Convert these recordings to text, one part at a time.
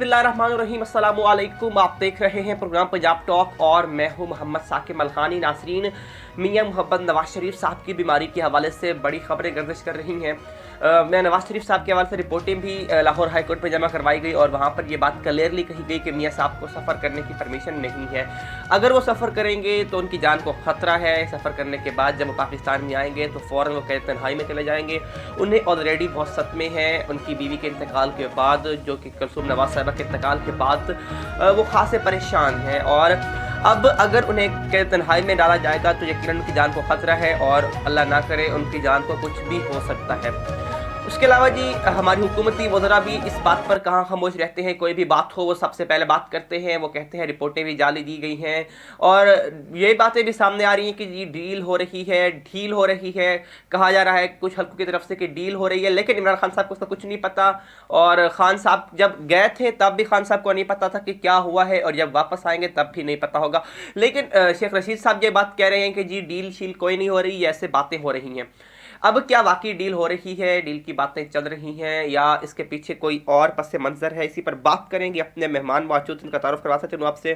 बिस्मिल्लाहिर्रहमानिर्रहीम, अस्सलामु अलैकुम। आप देख रहे हैं प्रोग्राम पंजाब टॉक और मैं हूं मोहम्मद साकिब मलखानी। नासरीन, मियां मोहब्बत नवाज शरीफ साहब की बीमारी के हवाले से बड़ी खबरें गर्दिश कर रही हैं। मैं नवाज शरीफ साहब के हवाले से रिपोर्टें भी लाहौर हाई कोर्ट में जमा करवाई गई और वहाँ पर ये बात क्लियरली कही गई कि मियां साहब को सफ़र करने की परमिशन नहीं है। अगर वो सफ़र करेंगे तो उनकी जान को ख़तरा है। सफ़र करने के बाद जब वो पाकिस्तान में आएंगे तो फ़ौरन वो कैद तन्हाई में चले जाएंगे। उन्हें ऑलरेडी बहुत सदमे हैं उनकी बीवी के इंतकाल के बाद, जो कि कुलसूम नवाज साहिबा के इंतकाल के बाद वो खासे परेशान हैं और अब अगर उन्हें कैद तन्हाई में डाला जाएगा तो यकीनन उनकी जान को ख़तरा है और अल्लाह ना करे उनकी जान को कुछ भी हो सकता है। उसके अलावा जी हमारी हुकूमती वज़रा भी इस बात पर कहाँ खामोश रहते हैं। कोई भी बात हो वो सबसे पहले बात करते हैं। वो कहते हैं रिपोर्टें भी जाली दी गई हैं और ये बातें भी सामने आ रही हैं कि जी ढील हो रही है। कहा जा रहा है कुछ हल्कों की तरफ से कि डील हो रही है, लेकिन इमरान खान साहब को उसका कुछ नहीं पता। और खान साहब जब गए थे तब भी खान साहब को नहीं पता था कि क्या हुआ है और जब वापस आएंगे तब भी नहीं पता होगा। लेकिन शेख रशीद साहब ये बात कह रहे हैं कि जी डील शील कोई नहीं हो रही, ऐसे बातें हो रही हैं। अब क्या वाकई डील हो रही है, डील की बातें चल रही हैं या इसके पीछे कोई और पस मंज़र है, इसी पर बात करेंगे। अपने मेहमान मौजूद, इनका तारुफ करवा सकते हैं आपसे।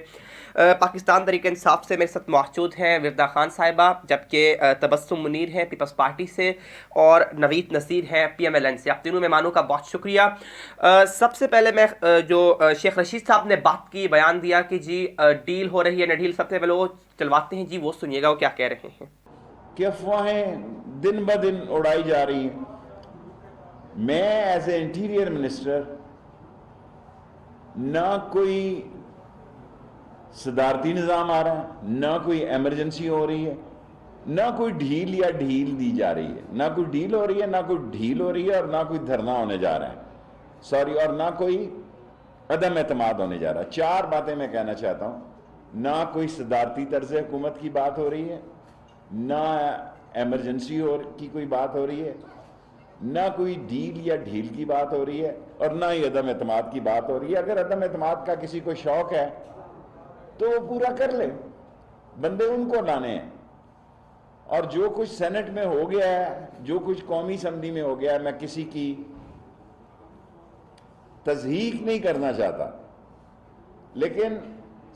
पाकिस्तान तहरीक इंसाफ से मेरे साथ मौजूद हैं विरदा खान साहिबा, जबकि तबस्सुम मुनीर हैं पीपल्स पार्टी से और नवीद नसीर हैं PMLN से। आप तीनों मेहमानों का बहुत शुक्रिया। सबसे पहले मैं जो शेख रशीद साहब ने बात की, बयान दिया कि जी डील हो रही है न डील, सबसे पहले वो चलवाते हैं जी, वो सुनिएगा वो क्या कह रहे हैं। कि अफवाहें दिन ब दिन उड़ाई जा रही हैं। मैं एज ए इंटीरियर मिनिस्टर ना कोई सदारती निज़ाम आ रहा है, ना कोई एमरजेंसी हो रही है, ना कोई ढील या ढील दी जा रही है, ना कोई डील हो रही है, ना कोई ढील हो रही है और ना कोई धरना होने जा रहा है, सॉरी, और ना कोई अदम एतमाद होने जा रहा है। चार बातें मैं कहना चाहता हूं। ना कोई सदारती तर्ज हुकूमत की बात हो रही है, ना एमरजेंसी की कोई बात हो रही है, ना कोई डील या ढील की बात हो रही है और ना ही अदम एतमाद की बात हो रही है। अगर अदम एतमाद का किसी को शौक है तो वो पूरा कर ले, बंदे उनको लाने हैं। और जो कुछ सेनेट में हो गया है, जो कुछ कौमी असम्बली में हो गया है, मैं किसी की तज़हीक नहीं करना चाहता, लेकिन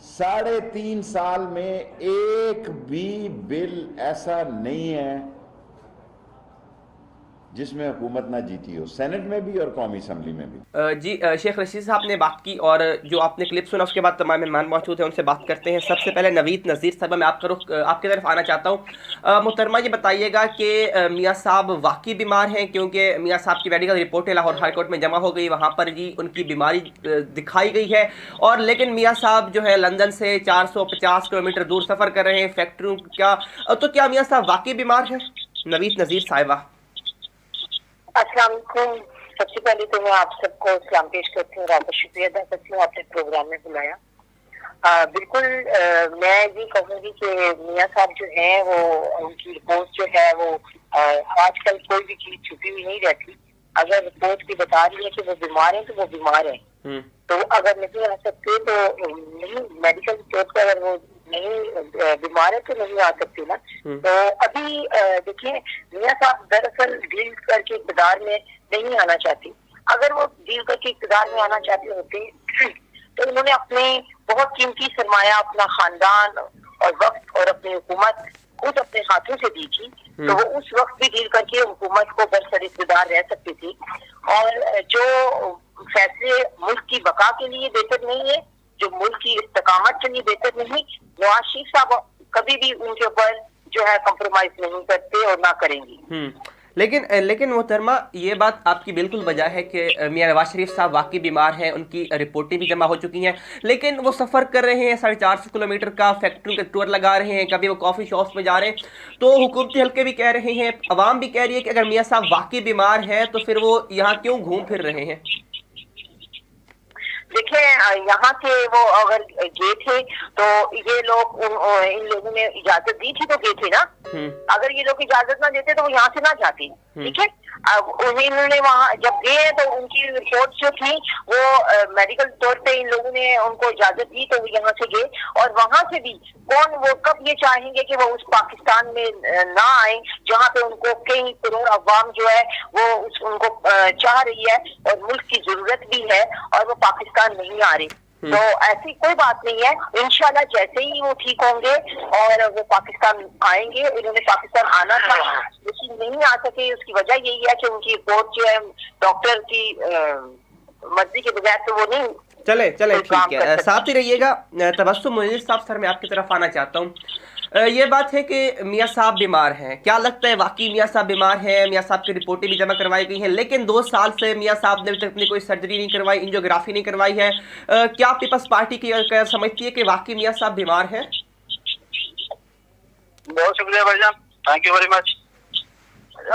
3.5 साल में एक भी बिल ऐसा नहीं है जिसमें हुकूमत ना जीती हो, सेनेट में भी और कौमी असम्बली में भी। जी शेख रशीद साहब ने बात की और जो आपने क्लिप सुना उसके बाद तमाम मेहमान मौजूद हैं, उनसे बात करते हैं। सबसे पहले नवीद नज़ीर साहब, मैं आपकी तरफ आना चाहता हूँ। मोहतरमा ये बताइएगा कि मियाँ साहब वाकई बीमार हैं, क्योंकि मियाँ साहब की मेडिकल रिपोर्टें लाहौर हाई कोर्ट में जमा हो गई, वहाँ पर जी उनकी बीमारी दिखाई गई है। और लेकिन मियाँ साहब जो है लंदन से 450 किलोमीटर दूर सफ़र कर रहे हैं फैक्ट्रियों का, तो क्या मियाँ साहब वाकई बीमार हैं? नवीद नज़ीर साहिबा। अस्सलाम वालेकुम। सबसे पहले तो मैं आप सबको सलाम पेश करती हूँ और आपका शुक्रिया अदा करती हूँ, आपने प्रोग्राम में बुलाया। बिल्कुल मैं ये कहूँगी कि मियाँ साहब जो हैं वो उनकी रिपोर्ट जो है वो आजकल कोई भी चीज छुपी हुई नहीं रहती। अगर रिपोर्ट की बता रही है कि वो बीमार हैं तो वो बीमार हैं, तो अगर नहीं आ सकते तो नहीं, मेडिकल रिपोर्ट पर अगर वो नहीं बीमार है तो नहीं आ सकती ना। तो अभी देखिए, मियाँ साहब दरअसल डील करके इक़्तिदार में नहीं आना चाहती। अगर वो डील करके इक़्तिदार में आना चाहते होते तो उन्होंने अपने बहुत कीमती सरमाया, अपना खानदान और वक्त और अपनी हुकूमत खुद अपने हाथों से दी थी, तो वो उस वक्त भी डील करके हुकूमत को बरसर इक़्तिदार रह सकती थी। और जो फैसले मुल्क की बका के लिए बेहतर नहीं है, जो मुल्क की इस्तकामत के लिए बेहतर नहीं, नवाज शरीफ साहब कभी भी उनके ऊपर जो है कॉम्प्रोमाइज नहीं करते और ना करेंगी। लेकिन मोहतरमा ये बात आपकी बिल्कुल वजह है कि मियां नवाज शरीफ साहब वाकई बीमार हैं, उनकी रिपोर्टें भी जमा हो चुकी हैं, लेकिन वो सफ़र कर रहे हैं 450 किलोमीटर का, फैक्ट्री का टूर लगा रहे हैं, कभी वो कॉफ़ी शॉप्स में जा रहे हैं। तो हुकूमती हल्के भी कह रहे हैं, अवाम भी कह रही है कि अगर मियां साहब वाकई बीमार हैं तो फिर वो यहाँ क्यों घूम फिर रहे हैं? देखिए, यहाँ के वो अगर गए थे तो ये लोग इन लोगों ने इजाजत दी थी तो गए थे ना। अगर ये लोग इजाजत ना देते तो वो यहाँ से ना जाते। ठीक है। अब उन्होंने वहां जब गए तो उनकी रिपोर्ट जो थी वो मेडिकल तौर पे इन लोगों ने उनको इजाजत दी, तो वो यहाँ से गए। और वहां से भी वो कब ये चाहेंगे कि वो उस पाकिस्तान में ना आए जहाँ पे उनको कई करोड़ अवाम जो है वो उनको चाह रही है और मुल्क की जरूरत भी है, और वो पाकिस्तान नहीं आ रही। तो ऐसी कोई बात नहीं है, इंशाल्लाह जैसे ही वो ठीक होंगे और वो पाकिस्तान आएंगे। उन्होंने पाकिस्तान आना था लेकिन नहीं आ सके, उसकी वजह यही है कि उनकी रिपोर्ट जो है डॉक्टर की मर्जी के बगैर तो वो नहीं। चले ठीक है, साथ ही रहिएगा। तबस्सुम मुनीर साहब, सर मैं आपकी तरफ आना चाहता हूँ। ये बात है कि मियाँ साहब बीमार हैं, क्या लगता है वाकई मियाँ साहब बीमार हैं? मियाँ साहब की रिपोर्टें भी जमा करवाई गई हैं, लेकिन 2 साल से मियाँ साहब ने अभी तक अपनी कोई सर्जरी नहीं करवाई, एंजियोग्राफी नहीं करवाई है। क्या पीपल्स पार्टी की समझती है कि वाकई मियाँ साहब बीमार हैं? बहुत शुक्रिया भाईजान, थैंक यू वेरी मच।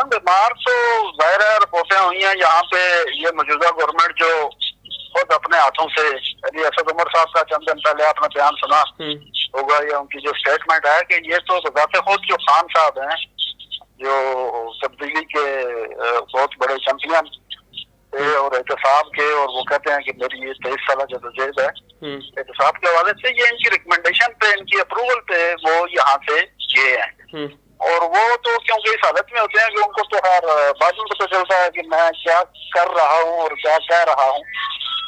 बीमार तो जाहिर है रिपोर्टें हुई हैं यहाँ पे। ये मौजूदा गवर्नमेंट जो खुद अपने हाथों से, अली असद उमर साहब का चंद दिन पहले आपने बयान सुना होगा, या उनकी जो स्टेटमेंट है कि ये तो बजाते खुद जो खान साहब हैं जो तब्दीली के बहुत बड़े चैंपियन थे और एहतसाब के, और वो कहते हैं कि मेरी ये 23 साल जदोजहद है एहतसाब के हवाले से, ये इनकी रिकमेंडेशन पे, इनकी अप्रूवल पे वो यहाँ से गए हैं। और वो तो क्योंकि इस हालत में होते हैं कि उनको तो हर बाद में पता चलता है कि मैं क्या कर रहा हूँ और क्या कह रहा हूँ।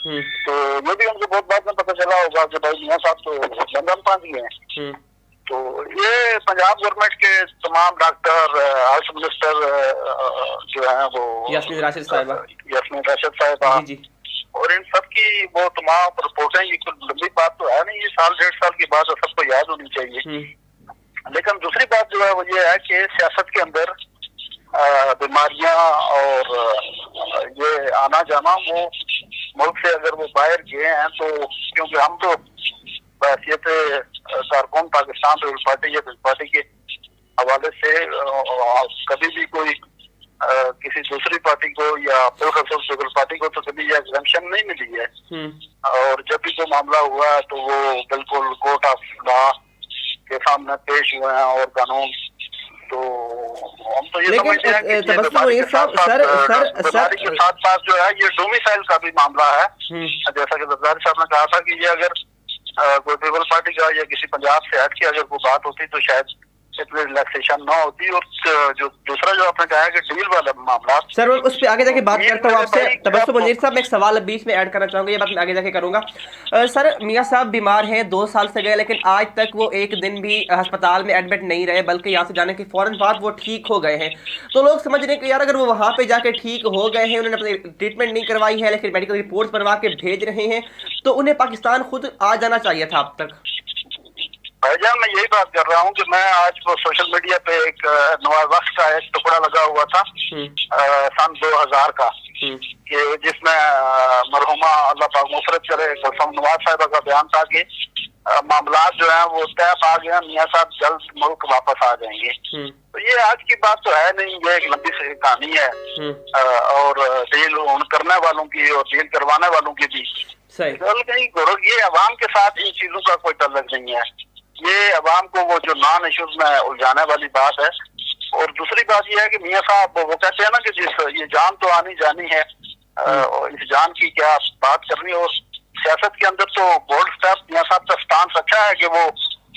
तो ये भी उनको बहुत बाद में पता चला होगा कि भाई मियाँ साहब तो लंदन पहुंच गए हैं। तो ये पंजाब गवर्नमेंट के तमाम डॉक्टर, हेल्थ मिनिस्टर जो है वो यास्मीन राशिद साहिबा और इन सब की वो तमाम रिपोर्टें, ये कोई लंबी बात तो है नहीं, ये 1.5 साल की बात सबको याद होनी चाहिए। लेकिन दूसरी बात जो है वो ये है कि सियासत के अंदर बीमारियां और ये आना जाना, वो मुल्क से अगर वो बाहर गए हैं तो, क्योंकि हम तो हैसियत कारकुन पाकिस्तान पीपल्स पार्टी या पीपल्स पार्टी के हवाले से कभी भी कोई किसी दूसरी पार्टी को या पीपल्स पार्टी को तो कभी यह एग्जम्पशन नहीं मिली है। और जब भी कोई मामला हुआ है तो वो बिल्कुल कोर्ट ऑफ लॉ के सामने पेश हुए हैं और कानून। तो हम तो ये समझते हैं कि बीमारी के साथ साथ जो है ये डोमिसाइल का भी मामला है। जैसा कि जरदारी साहब ने कहा था कि ये अगर कोई पीपल्स पार्टी का या किसी पंजाब से हट के अगर कोई बात होती तो शायद इतनी रिलैक्सेशन ना होती। और जो दूसरा जो आपने कहा है कि डील वाला मामला, सर उस पे आगे जाके बात करता हूँ आपसे। तबस्सुम मुनीर साहब, मैं एक सवाल बीच में ऐड करना चाहूँगा, ये बात मैं आगे जाके करूँगा। सर मियाँ साहब बीमार हैं, 2 साल से गए, लेकिन आज तक वो एक दिन भी अस्पताल में एडमिट नहीं रहे, बल्कि यहाँ से जाने के फौरन बाद वो ठीक हो गए हैं। तो लोग समझ रहे हैं कि यार अगर वो वहाँ पे जाके ठीक हो गए हैं, उन्होंने अपनी ट्रीटमेंट नहीं करवाई है, लेकिन मेडिकल रिपोर्ट बनवा के भेज रहे हैं, तो उन्हें पाकिस्तान खुद आ जाना चाहिए था अब तक। भाईजान मैं यही बात कर रहा हूँ कि मैं आज वो सोशल मीडिया पे एक नवाज वक्त का एक टुकड़ा लगा हुआ था सन 2000 का, कि जिसमें मरहुमा अल्लाह पाक मग़फ़िरत करे गुलशन नवाज साहिबा का बयान था कि मामला जो है वो तय पा गया, मियाँ साहब जल्द मुल्क वापस आ जाएंगे। तो ये आज की बात तो है नहीं, ये एक लंबी सी कहानी है और डील करने वालों की और डील करवाने वालों की भी। ये अवाम के साथ इन चीजों का कोई ताल्लुक नहीं है, ये अवाम को वो जो नॉन इश्यूज में उलझाने वाली बात है। और दूसरी बात ये है कि मियाँ साहब वो कहते हैं ना कि जिस ये जान तो आनी जानी है, और इस जान की क्या बात करनी। और सियासत के अंदर तो बोल्ड स्टेप, मियाँ साहब का स्टांस अच्छा है कि वो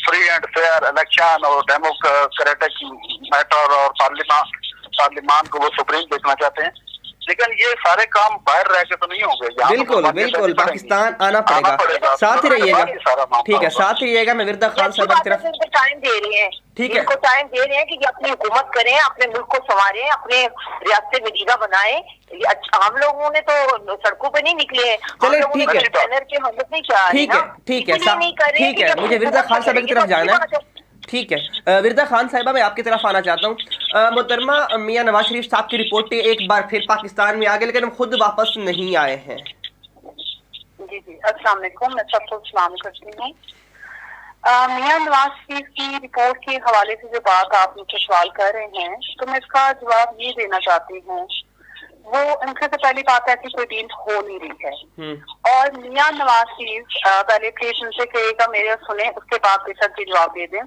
फ्री एंड फेयर इलेक्शन और डेमोक्रेटिक मैटर और पार्लियामान को वो सुप्रीम देखना चाहते हैं। लेकिन ये सारे काम बाहर रह के तो नहीं होंगे, बिल्कुल पाकिस्तान आना पड़ेगा। साथ ही रहिएगा, ठीक है, साथ ही रहिएगा। मैं विरदा खान साहब की तरफ टाइम दे रहे हैं, ठीक है, टाइम दे रहे हैं कि अपनी हुकूमत करें, अपने मुल्क को संवारें, अपने रियासत मदीना बनाएं। अच्छा, हम लोगों ने तो सड़कों पे नहीं निकले हैं, चले ठीक है, ठीक है, मुझे विरदा खान साहब की तरफ जाना है। ठीक है, विरदा खान साहिबा मैं आपकी तरफ आना चाहता हूँ। मोहतरमा मियाँ नवाज शरीफ साहब की रिपोर्टें एक बार फिर पाकिस्तान में आ गए, लेकिन हम खुद वापस नहीं आए हैं। जी जी, अस्सलाम वालेकुम, मैं सबको सलाम करती हूँ। मियाँ नवाज शरीफ की रिपोर्ट के हवाले से जो बात आप मुझसे सवाल कर रहे हैं, तो मैं इसका जवाब ये देना चाहती हूँ वो उनसे तो पहली बात है कि कोई डील हो नहीं रही है। और मियां नवाज शरीफ पहले प्लीज उनसे कहेगा मेरे सुने, उसके बाद बेशक भी जवाब दे दें।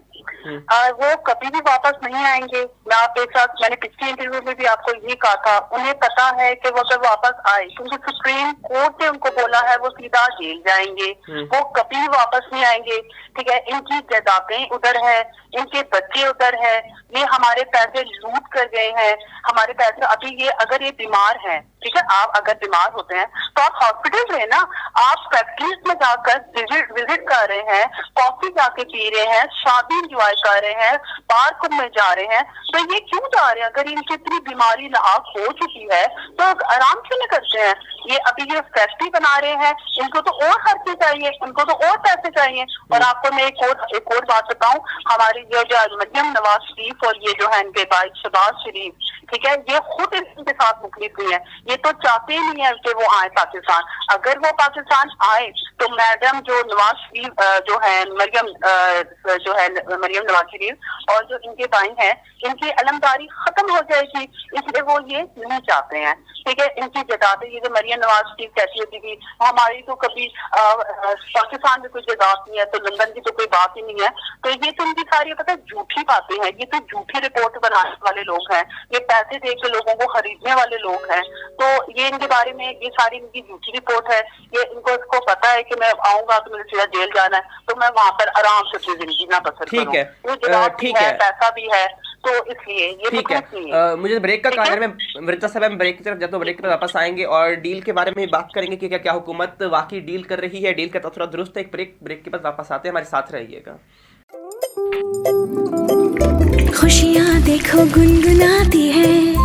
वो कभी भी वापस नहीं आएंगे। मैं आपके साथ, मैंने पिछले इंटरव्यू में भी आपको यही कहा था, उन्हें पता है कि वो अगर वापस आए, क्योंकि सुप्रीम कोर्ट ने उनको बोला है वो सीधा जेल जाएंगे, वो कभी भी वापस नहीं आएंगे। ठीक है, इनकी जायदादें उधर है, इनके बच्चे उधर है, ये हमारे पैसे लूट कर गए हैं, हमारे पैसे। अभी ये अगर ये बीमार हैं, ठीक है, आप अगर बीमार होते हैं तो आप हॉस्पिटल में ना, आप फैक्ट्रीज में जाकर विजिट कर रहे हैं, कॉफी जाके पी रहे हैं, शादी इंजॉय कर रहे हैं, पार्क में जा रहे हैं, तो ये क्यों जा रहे हैं? अगर इनकी इतनी बीमारी लाक हो चुकी है तो आराम से नहीं करते हैं। ये अभी ये फैक्ट्री बना रहे हैं, इनको तो और खर्चे चाहिए, इनको तो और पैसे चाहिए। और आपको मैं एक और बात बताऊं, हमारी जो मरियम नवाज शरीफ और ये जो है इनके भाई शहबाज शरीफ, ठीक है, ये खुद इनके साथ मुखलिफ हुई है। ये तो चाहते ही नहीं है कि वो आए पाकिस्तान। अगर वो पाकिस्तान आए तो मैडम जो नवाज शरीफ जो है मरियम नवाज शरीफ और जो इनके भाई हैं, इनकी अलमदारी खत्म हो जाएगी, इसलिए वो ये नहीं चाहते हैं। ठीक है, इनकी जायदाद, ये जो मरियम नवाज शरीफ कहती होती थी हमारी तो कभी पाकिस्तान में कोई जायदाद नहीं है, तो लंदन की तो कोई बात ही नहीं है, तो ये तो इनकी सारी पता झूठी बातें हैं। ये तो झूठी रिपोर्ट बनाने वाले लोग हैं, ये पैसे दे के लोगों को खरीदने वाले लोग हैं। तो ये इनके बारे में ये सारी इनकी झूठी रिपोर्ट है। ये इसको पता है कि मैं आऊंगा तो मुझे सीधा जेल जाना है, तो मैं वहां पर आराम से अपनी जिंदगी ना बसर करूं। ठीक है, ठीक है, पैसा भी है, तो इसलिए ये ठीक है। मुझे ब्रेक का कारण, मैं मृता साहब हम ब्रेक की तरफ जाते, ब्रेक पे वापस आएंगे और डील के बारे में बात करेंगे कि क्या हुकूमत वाकई डील कर रही है, डील का तस्वीर दुरुस्त है। एक ब्रेक के बाद वापस आते हैं, हमारे साथ रहिएगा। खुशियाँ देखो गुनगुनाती है,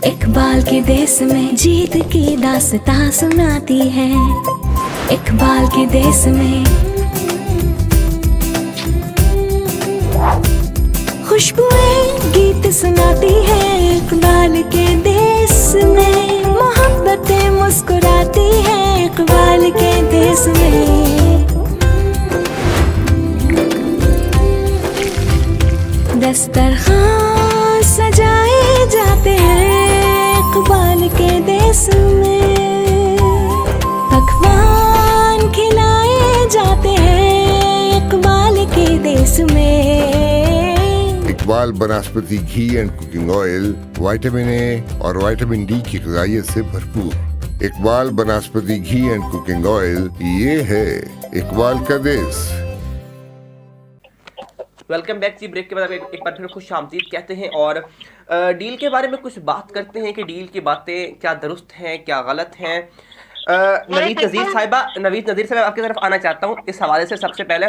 इकबाल के देश में जीत की दास्तां सुनाती है। इकबाल के देश में खुशबुएं गीत सुनाती है। इकबाल के देश में मोहब्बतें मुस्कुराती है। इकबाल के देश में दस्तरखान सजाए जाते हैं। इकबाल के देश में पकवान खिलाए जाते हैं। इकबाल के देश में Iqbal Vanaspati Ghee and cooking oil vitamin A और विटामिन डी की ग़िज़ाइयत से भरपूर। Iqbal Vanaspati Ghee and cooking oil, ये है इकबाल का देश। वेलकम बैक जी। ब्रेक के बाद एक बार फिर खुश आमदीद कहते हैं और डील के बारे में कुछ बात करते हैं कि डील की बातें क्या दुरुस्त हैं, क्या गलत हैं। नवीद नज़ीर साहिबा आपकी तरफ आना चाहता हूँ इस हवाले से। सबसे पहले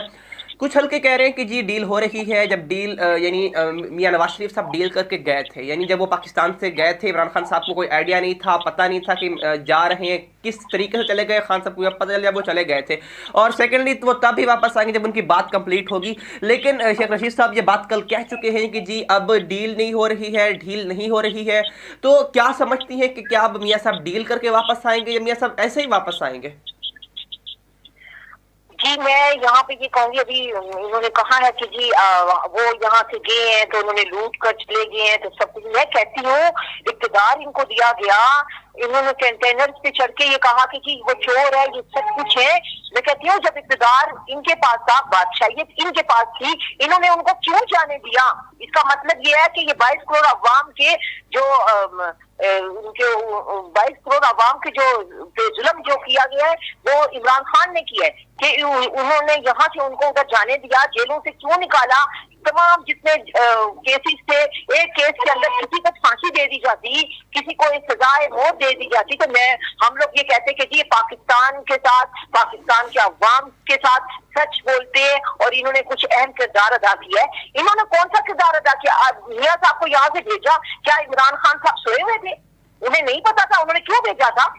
कुछ हल्के कह रहे हैं कि जी डील हो रही है, जब डील यानी मियां नवाज शरीफ साहब डील करके गए थे, यानी जब वो पाकिस्तान से गए थे, इमरान खान साहब को कोई आइडिया नहीं था, पता नहीं था कि जा रहे हैं, किस तरीके से चले गए, खान साहब को पता चल गया वो चले गए थे। और सेकेंडली वो तब भी वापस आएंगे जब उनकी बात कंप्लीट होगी। लेकिन शेख रशीद साहब ये बात कल कह चुके हैं कि जी अब डील नहीं हो रही है, ढील नहीं हो रही है। तो क्या समझती हैं कि क्या अब मियाँ साहब डील करके वापस आएंगे या मियाँ साहब ऐसे ही वापस आएंगे? जी मैं यहाँ पे ये कहूंगी, अभी उन्होंने कहा है कि जी वो यहाँ से गए हैं तो उन्होंने लूट कर चले गए हैं, तो सब कुछ मैं कहती हूँ इक़्तिदार इनको दिया गया, इन्होंने कंटेनर्स पे चढ़ के ये कहा कि जी वो चोर है, ये सब कुछ है। मैं कहती हूँ जब इक़्तिदार इनके पास था, बादशाहियत इनके पास थी, इन्होंने उनको क्यों जाने दिया? इसका मतलब ये है कि ये 22 करोड़ अवाम के जो उनके 22 करोड़ अवाम के जो जुल्म जो किया गया है वो इमरान खान ने किया है कि उन्होंने यहाँ से उनको उधर जाने दिया, जेलों से क्यों निकाला। तमाम जितने केसेस थे, एक केस के अंदर किसी को फांसी दे दी जाती, किसी को सजाए मौत दे दी जाती, तो हम लोग ये कहते कि जी पाकिस्तान के साथ, पाकिस्तान के अवाम के साथ सच बोलते और इन्होंने कुछ अहम किरदार अदा किया है। इन्होंने कौन सा किरदार अदा किया? मियां साहब को यहाँ से भेजा, क्या इमरान खान साहब सोए हुए थे? उन्हें नहीं पता था? उन्होंने क्यों भेजा था?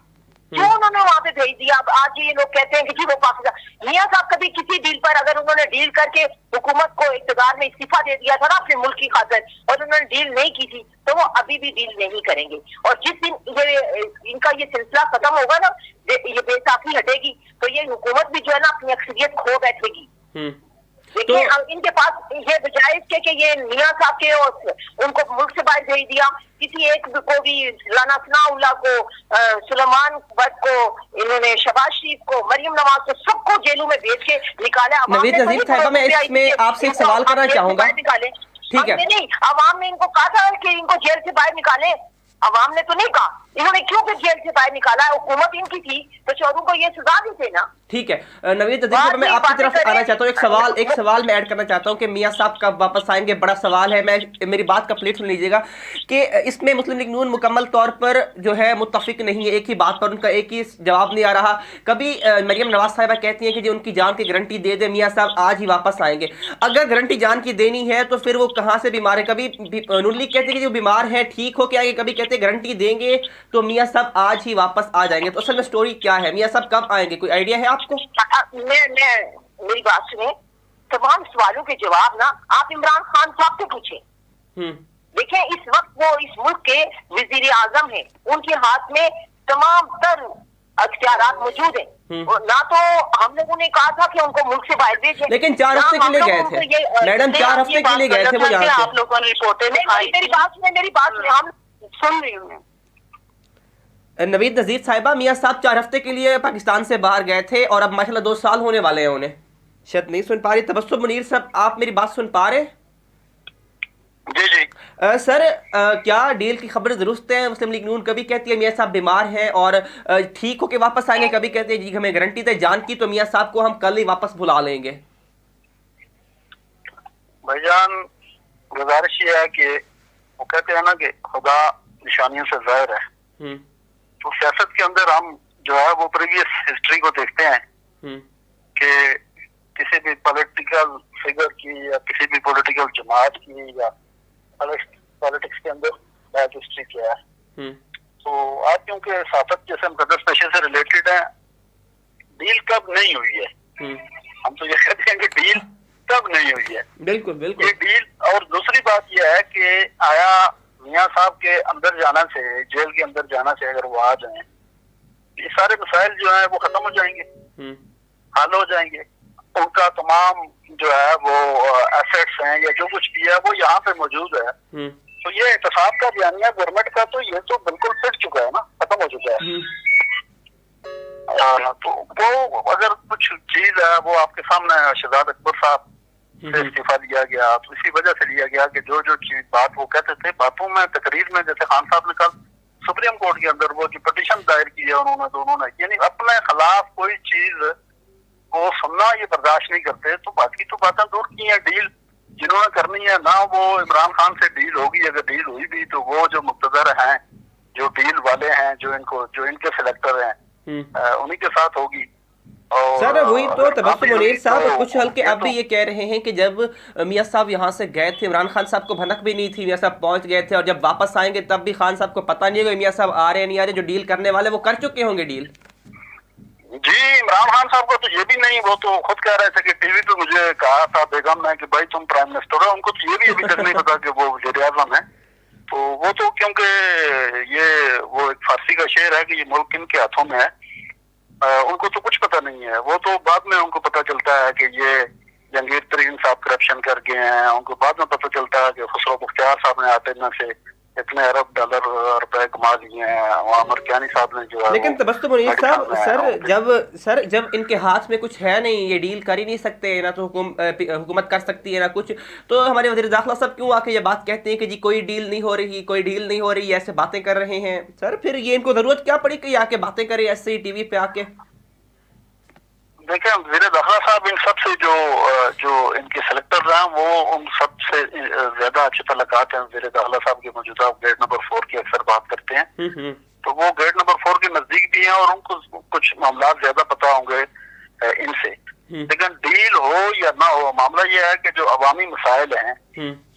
क्यों उन्होंने वहां पे भेज दिया? अब आज ये लोग कहते हैं कि जी वो पाकिस्तान। मियां साहब कभी किसी डील पर अगर उन्होंने डील करके हुकूमत को इक़्तिदार में इस्तीफा दे दिया था ना अपने मुल्क की खातिर, और उन्होंने डील नहीं की थी, तो वो अभी भी डील नहीं करेंगे। और जिस दिन ये इनका ये सिलसिला खत्म होगा ना, ये बेसाखी हटेगी, तो ये हुकूमत भी जो है ना अपनी अक्सरियत खो बैठेगी। देखिए इनके पास ये बजाय इसके कि ये मियां साहब के उनको मुल्क से बाहर भेज दिया, किसी एक को भी राना सनाउल्लाह को, सुलेमान भट्ट को, इन्होंने शहबाज शरीफ को, मरियम नवाज को, सबको जेलों में भेज के निकाला। नवीद नजीर साहिबा, मैं इसमें आपसे एक सवाल करना चाहूंगा। ठीक है, नहीं, अवाम ने इनको कहा था कि इनको जेल से बाहर निकाले, अवाम ने तो नहीं कहा। इन्होंने क्यों फिर जेल से बाहर निकाला? हुकूमत इनकी थी तो चोरों को ये सजा देते ना। ठीक है, नवीद नजीर, मैं आपकी तरफ आना चाहता हूँ। एक सवाल मैं ऐड करना चाहता हूँ कि मियां साहब कब वापस आएंगे, बड़ा सवाल है। मैं मेरी बात कंप्लीट सुन लीजिएगा कि इसमें मुस्लिम लीग नून मुकम्मल तौर पर जो है मुत्तफिक नहीं है, एक ही बात पर उनका एक ही जवाब नहीं आ रहा। कभी मरियम नवाज साहिबा कहती हैं कि जो उनकी जान की गारंटी दे दे मियां साहब आज ही वापस आएंगे। अगर गारंटी जान की देनी है तो फिर वो कहाँ से बीमार है? कभी नून लीग कहते हैं कि जो बीमार है ठीक हो के आएंगे, कभी कहते हैं गारंटी देंगे तो मियां साहब आज ही वापस आ जाएंगे। तो असल में स्टोरी क्या है? मियां साहब कब आएंगे, कोई आइडिया है आपको? मेरी बात सुने, तमाम सवालों के जवाब ना आप इमरान खान साहब से पूछे। देखें, इस वक्त वो इस मुल्क के वजीर आजम है, उनके हाथ में तमाम तर अख्तियारात मौजूद है। ना तो हम लोगों ने कहा था कि उनको मुल्क से बाहर भेजें, लेकिन 4 हफ्ते के लिए गए थे मैडम, 4 हफ्ते के लिए गए थे वो यहाँ से। आप लोगों ने रिपोर्टें दिखाई। मेरी बात सुने, हम सुन रही हूँ। नवीद नजीर साहिबा, मियां साहब 4 हफ्ते के लिए पाकिस्तान से बाहर गए थे और अब माशाल्लाह 2 साल होने वाले हैं उन्हें। शायद नहीं सुन पा रही तबस्सुम मुनीर साहब, आप मेरी बात सुन पा रहे? जी जी सर, क्या डील की खबर दुरुस्त है? मुस्लिम लीग नून कभी कहती है मियां साहब बीमार हैं और ठीक होके वापस आएंगे, कभी कहते हैं जी हमें गारंटी दे जान की तो मियां साहब को हम कल ही वापस बुला लेंगे। भाईजान, गुजारिश ये है कि वो कहते हैं ना कि खुदा निशानियों से जाहिर है। तो सियासत के अंदर हम जो है वो प्रीवियस हिस्ट्री को देखते हैं कि किसी भी पॉलिटिकल फिगर की या किसी भी पॉलिटिकल जमात की या पॉलिटिक्स के अंदर बैक हिस्ट्री क्या है। तो आज क्योंकि सियासत जैसे मुकद्दस पेशे से रिलेटेड है, डील कब नहीं हुई है, हम तो ये कहते हैं कि डील कब नहीं हुई है। बिल्कुल बिल्कुल ये डील। और दूसरी बात यह है कि आया मियां साहब के अंदर जाना से, जेल के अंदर जाना से अगर वो आ जाएं, ये सारे मसाइल जो है वो खत्म हो जाएंगे, हल हो जाएंगे। उनका तमाम जो है वो एसेट्स हैं या जो कुछ भी है वो यहाँ पे मौजूद है। तो ये एहतसाब का बयानिया गवर्नमेंट का तो ये तो बिल्कुल पिट चुका है ना, खत्म हो चुका है। तो वो अगर कुछ चीज है वो आपके सामने शहजाद अकबर साहब से इस्तीफा लिया गया तो इसी वजह से लिया गया कि जो चीज बात वो कहते थे बातों में, तकरीर में, जैसे खान साहब ने कल सुप्रीम कोर्ट के अंदर वो जो पिटीशन दायर की है उन्होंने, तो उन्होंने यानी अपने खिलाफ कोई चीज को सुनना ये बर्दाश्त नहीं करते। तो बाकी तो बातें दूर की है, डील जिन्होंने करनी है ना वो इमरान खान से डील होगी। अगर डील हुई भी तो वो जो मुक्तदर हैं, जो डील वाले हैं, जो इनके सिलेक्टर हैं, उन्हीं के साथ होगी। सर वही तो तबस्सुम मुनीर साहब कुछ हल्के अब भी ये कह रहे हैं कि जब मियां साहब यहाँ से गए थे इमरान खान साहब को भनक भी नहीं थी, मियां साहब पहुंच गए थे और जब वापस आएंगे तब भी खान साहब को पता नहीं होगा मियां साहब आ रहे नहीं आ रहे, जो डील करने वाले वो कर चुके होंगे डील। जी, इमरान खान साहब को तो ये भी नहीं, वो तो खुद कह रहे थे कि टीवी पे मुझे कहा था बेगम ने कि भाई तुम प्राइम मिनिस्टर हो। उनको तो ये भी अभी तक नहीं पता कि वो वज़ीर आज़म है। तो वो तो क्योंकि ये वो एक फारसी का शेर है कि ये मुल्क किनके हाथों में है, उनको तो कुछ पता नहीं है। वो तो बाद में उनको पता चलता है कि ये जहांगीर तरीन साहब करप्शन कर गए हैं। उनको बाद में पता चलता है कि खुसरो मुख्तियार साहब ने आते न से इतने अरब डॉलर रुपए कमा लिए हैं, अमर कियानी साहब ने जो है। लेकिन तबस्सुम मुनीर साहब, सर जब इनके हाथ में कुछ है नहीं, ये डील कर ही नहीं सकते ना, तो हुकूमत कर सकती है ना कुछ, तो हमारे वज़ीर दाखिला साहब क्यों आके ये बात कहते हैं कि जी कोई डील नहीं हो रही, कोई डील नहीं हो रही, ऐसे बातें कर रहे हैं। सर फिर ये इनको जरूरत क्या पड़ी कि आके बातें करें ऐसे ही टीवी पे आके? देखें, वज़ीर दाखिला साहब इन सबसे जो इनके सेलेक्टर हैं वो उन सबसे ज्यादा अच्छे तल्लुकात हैं। वज़ीर दाखिला साहब के मौजूदा ग्रेड नंबर 4 की अक्सर बात करते हैं, तो वो ग्रेड नंबर 4 के नजदीक भी हैं और उनको कुछ मामला ज्यादा पता होंगे इनसे। लेकिन डील हो या ना हो, मामला ये है कि जो अवामी मसाइल हैं,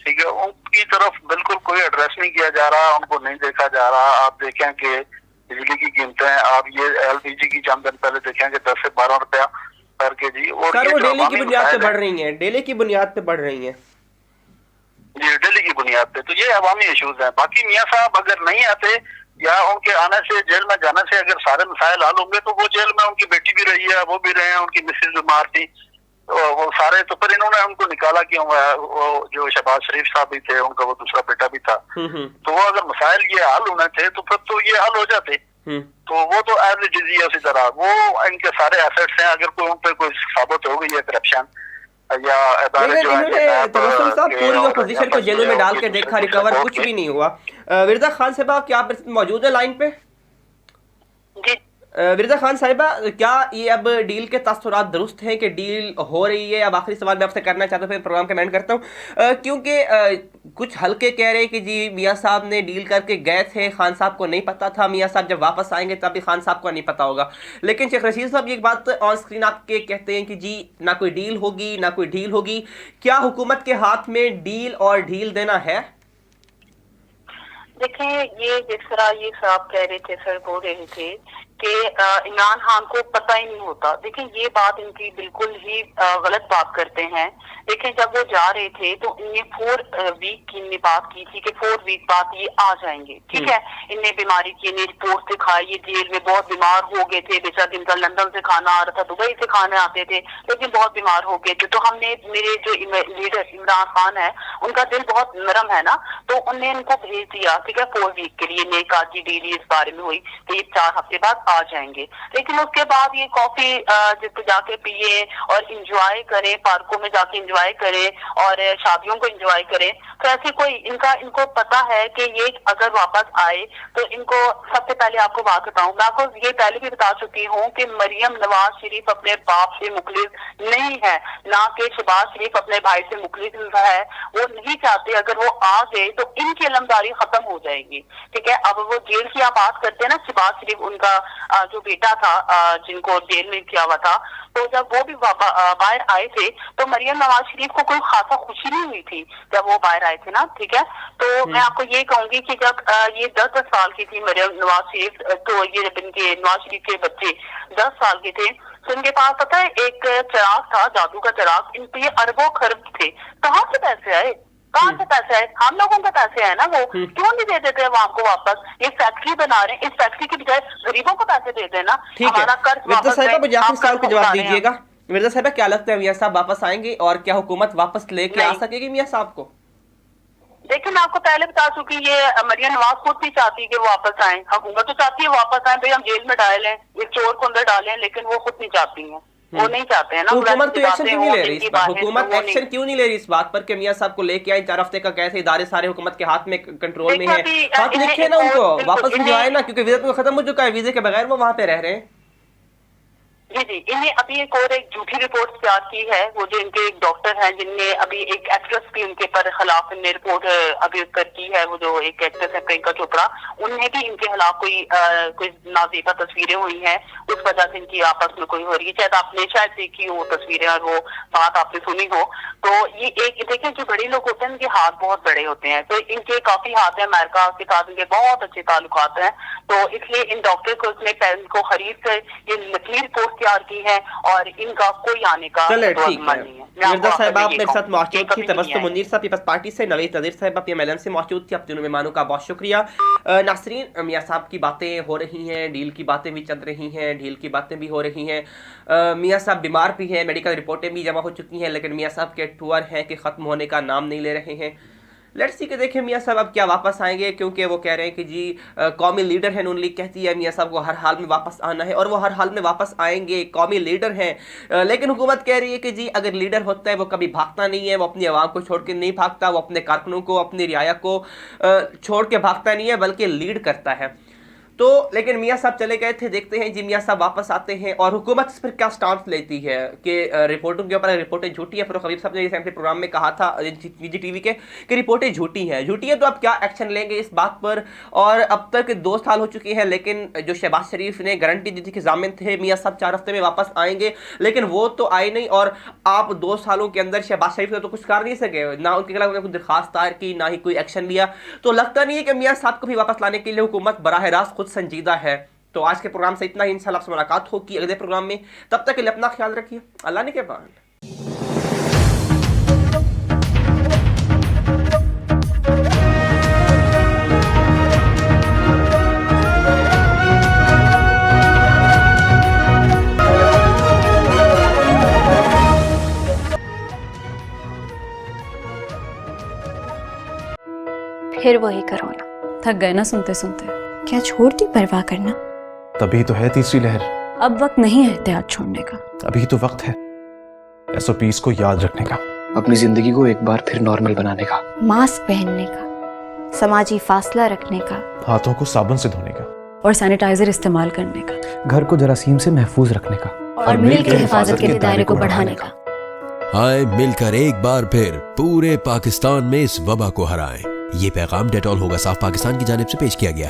ठीक है, उनकी तरफ बिल्कुल कोई एड्रेस नहीं किया जा रहा, उनको नहीं देखा जा रहा। आप देखें कि बिजली की कीमतें, आप ये LPG की चंद दिन पहले देखें कि 10 से 12 रुपया पर केजी, और सर वो डेली की बुनियाद पे बढ़ रही हैं, डेली की बुनियाद पे बढ़ रही हैं जी, डेली की बुनियाद पे। तो ये अवामी इशूज हैं। बाकी मियां साहब अगर नहीं आते या उनके आने से, जेल में जाने से अगर सारे मसाइल हल होंगे, तो वो जेल में उनकी बेटी भी रही है, वो भी रहे हैं, उनकी मिसेज बीमार थी, वो सारे, तो फिर इन्होंने उनको निकाला कि वो जो शहबाज शरीफ साहब भी थे, उनका वो दूसरा बेटा भी था, तो वो अगर मसाइल ये हल होने थे तो फिर तो ये हल हो जाते। तो वो तो एज इट इज उसी तरह वो इनके सारे एसेट्स हैं, अगर कोई उन पर कोई साबित हो गई है करप्शन या तबस्सुम साहब पूरी अपोजिशन को जेलों में डाल के देखा, रिकवर कुछ भी नहीं हुआ। विरदा खान साहिबा क्या आप मौजूद है लाइन पे? जी विरदा खान साहिबा, क्या ये अब डील के तस्सुरात दुरुस्त हैं कि डील हो रही है? अब आखिरी सवाल मैं आपसे करना चाहता हूँ, फिर प्रोग्राम का एंड करता हूँ, क्योंकि कुछ हल्के कह रहे हैं कि जी मियाँ साहब ने डील करके गए थे, खान साहब को नहीं पता था, मियाँ साहब जब वापस आएंगे तब भी खान साहब को नहीं पता होगा। लेकिन शेख रशीद साहब ये एक बात ऑन स्क्रीन आपके कहते हैं कि जी ना कोई डील होगी ना कोई ढील होगी। क्या हुकूमत के हाथ में डील और ढील देना है? देखिए, ये जिस तरह ये साहब कह रहे थे, सर बोल रहे थे कि इमरान खान को पता ही नहीं होता। देखिए, ये बात इनकी बिल्कुल ही गलत बात करते हैं। देखिए, जब वो जा रहे थे तो इनने 4 वीक की इनने बात की थी कि 4 वीक बाद ये आ जाएंगे, ठीक है। इनने बीमारी की, इन्हें रिपोर्ट दिखाई, ये जेल में बहुत बीमार हो गए थे, बेचारा इनका लंदन से खाना आ रहा था, दुबई से खाने आते थे, लेकिन बहुत बीमार हो गए थे। तो हमने, मेरे जो लीडर इमरान खान है, उनका दिल बहुत नरम है ना, तो उनने इनको भेज दिया, ठीक है, 4 वीक के लिए। नेक आजी डील इस बारे में हुई कि ये 4 हफ्ते बाद आ जाएंगे। लेकिन उसके बाद ये कॉफी जिसको जाके पिए और इंजॉय करें, पार्कों में जाके इंजॉय करें और शादियों को इंजॉय करें। तो ऐसे कोई इनको पता है कि ये अगर वापस आए तो इनको, सबसे पहले आपको बात बताऊं, मैं आपको ये पहले भी बता चुकी हूँ कि मरियम नवाज शरीफ अपने बाप से मुखलिस नहीं है, ना कि शहबाज शरीफ अपने भाई से मुखलिस है। वो नहीं चाहते अगर वो आ गए तो इनकी इलमदारी खत्म हो जाएगी, ठीक है। अब वो जेल की आप बात करते हैं ना, शहबाज शरीफ उनका जो बेटा था जिनको जेल में किया हुआ था, तो जब वो भी बाहर आए थे तो मरियम नवाज शरीफ को कोई खासा खुशी नहीं हुई थी जब वो बाहर आए थे ना, ठीक है। तो मैं आपको ये कहूंगी कि जब ये 10 साल की थी मरियम नवाज शरीफ, तो ये जब इनके नवाज शरीफ के बच्चे 10 साल के थे तो इनके पास पता है एक चिराग था, जादू का चिराग। इन पे अरबों खरब थे। कहाँ से पैसे आए? कहाँ से पैसे आए? हम लोगों के पैसे है ना, वो क्यों नहीं दे देते हैं आपको वापस? ये फैक्ट्री बना रहे हैं, इस फैक्ट्री की बजाय गरीबों को पैसे दे देना। हमारा कर्ज मिर्जा साहिबा, मुझे आखिरी सवाल का जवाब दीजिएगा। मिर्जा साहिबा, क्या लगता है मियाँ साहब वापस आएंगे और क्या हुकूमत वापस लेके आ सकेगी मियाँ साहब को? देखिए, मैं आपको पहले बता चुकी, ये मरियम नवाज खुद नहीं चाहती कि वो वापस आए, हुकूमत तो चाहती है वापस आए, भाई हम जेल में डालें, इस चोर को अंदर डालें, लेकिन वो खुद नहीं चाहती है, वो नहीं चाहते हैं ना। हुकूमत तो एक्शन क्यों नहीं ले रही इस बात? हुकूमत एक्शन क्यों नहीं ले रही इस बात पर कि मियाँ साहब को लेके आए? 4 हफ्ते का कैसे इदारे सारे हुकूमत के हाथ में, कंट्रोल में है। हाथ लिखे ना उनको, वापस भिजवाए ना, क्योंकि वीजा खत्म हो चुका है, वीजे के बगैर वो वहां पे रह रहे हैं। जी जी, इन्हें अभी एक और एक झूठी रिपोर्ट तैयार की है। वो जो इनके एक डॉक्टर हैं जिनने अभी एक एक्ट्रेस की उनके पर खिलाफ इनने रिपोर्ट अभी की है, वो जो एक एक्ट्रेस है प्रियंका चोपड़ा, उनने भी इनके खिलाफ कोई नाज़ेबा तस्वीरें हुई हैं, उस वजह से इनकी आपस में कोई हो रही है। शायद आपने शायद देखी हो तस्वीरें और वो बात आपने सुनी हो। तो ये एक देखिए, जो बड़े लोग होते हैं इनके हाथ बहुत बड़े होते हैं, तो इनके काफी हाथ है, अमेरिका के साथ इनके बहुत अच्छे ताल्लुकात हैं। तो इसलिए इन डॉक्टर को उसने को खरीद कर ये नकली रिपोर्ट तैयार की है और इनका कोई आने का ठीक है। मिर्जा साहब आप मेरे साथ मौजूद थी, तबस्सुम मुनीर साहब पीपल्स पार्टी से, नवीद नज़ीर साहब आप PMLN से मौजूद थी। आप तीनों मेहमानों का बहुत शुक्रिया। नासरीन, मियाँ साहब की बातें हो रही हैं, डील की बातें भी चल रही हैं, डील की बातें भी हो रही हैं। मियाँ साहब बीमार भी हैं, मेडिकल रिपोर्टें भी जमा हो चुकी हैं, लेकिन मियाँ साहब के टूर हैं कि ख़त्म होने का नाम नहीं ले रहे हैं। लेट्स सी के देखें मियाँ साहब अब क्या वापस आएंगे, क्योंकि वो कह रहे हैं कि जी कौमी लीडर है, नून लीग कहती है मियाँ साहब को हर हाल में वापस आना है और वो हर हाल में वापस आएंगे, कौमी लीडर हैं। लेकिन हुकूमत कह रही है कि जी अगर लीडर होता है वो कभी भागता नहीं है, वो अपनी आवाम को छोड़ के नहीं भागता, वो अपने कारकुनों को, अपनी रियाया को छोड़ के भागता नहीं है, बल्कि लीड करता है। तो लेकिन मियाँ साहब चले गए थे, देखते हैं जी मियाँ साहब वापस आते हैं और हुकूमत इस पर क्या स्टांस लेती है कि रिपोर्टों के ऊपर रिपोर्टें झूठी हैं। फरूख हबीब साहब ने रिसेंटली प्रोग्राम में कहा था GTV के कि रिपोर्टें झूठी हैं, तो अब क्या एक्शन लेंगे इस बात पर? और अब तक 2 साल हो चुके हैं, लेकिन जो शहबाज शरीफ ने गारंटी दी थी कि जामिन थे मियाँ साहब 4 हफ्ते में वापस आएंगे, लेकिन वो तो आए नहीं। और आप 2 सालों के अंदर शहबाज शरीफ ने तो कुछ कर नहीं सके, ना उनके खिलाफ कोई दरखास्त दायर की, ना ही कोई एक्शन लिया। तो लगता नहीं है कि मियाँ साहब को भी वापस लाने के लिए हुकूमत बराह रास्त खुद संजीदा है। तो आज के प्रोग्राम से इतना ही, इंशाल्लाह आपसे मुलाकात होगी अगले प्रोग्राम में। तब तक के लिए अपना ख्याल रखिए। अल्लाह ने के बाद। फिर वही कोरोना। थक गए ना सुनते सुनते। क्या छोड़ दी परवाह करना? तभी तो है तीसरी लहर। अब वक्त नहीं है एहतियात छोड़ने का। अभी तो वक्त है SOPs को याद रखने का, अपनी जिंदगी को एक बार फिर नॉर्मल बनाने का, मास्क पहनने का, समाजी फासला रखने का, हाथों को साबुन से धोने का और सैनिटाइजर इस्तेमाल करने का, घर को जरासीम से महफूज रखने का और मिलकर हिफाजत के दायरे को बढ़ाने का। आए मिलकर एक बार फिर पूरे पाकिस्तान में इस वबा को हराएं। ये पैगाम डेटॉल होगा साफ पाकिस्तान की जानिब से पेश किया गया है।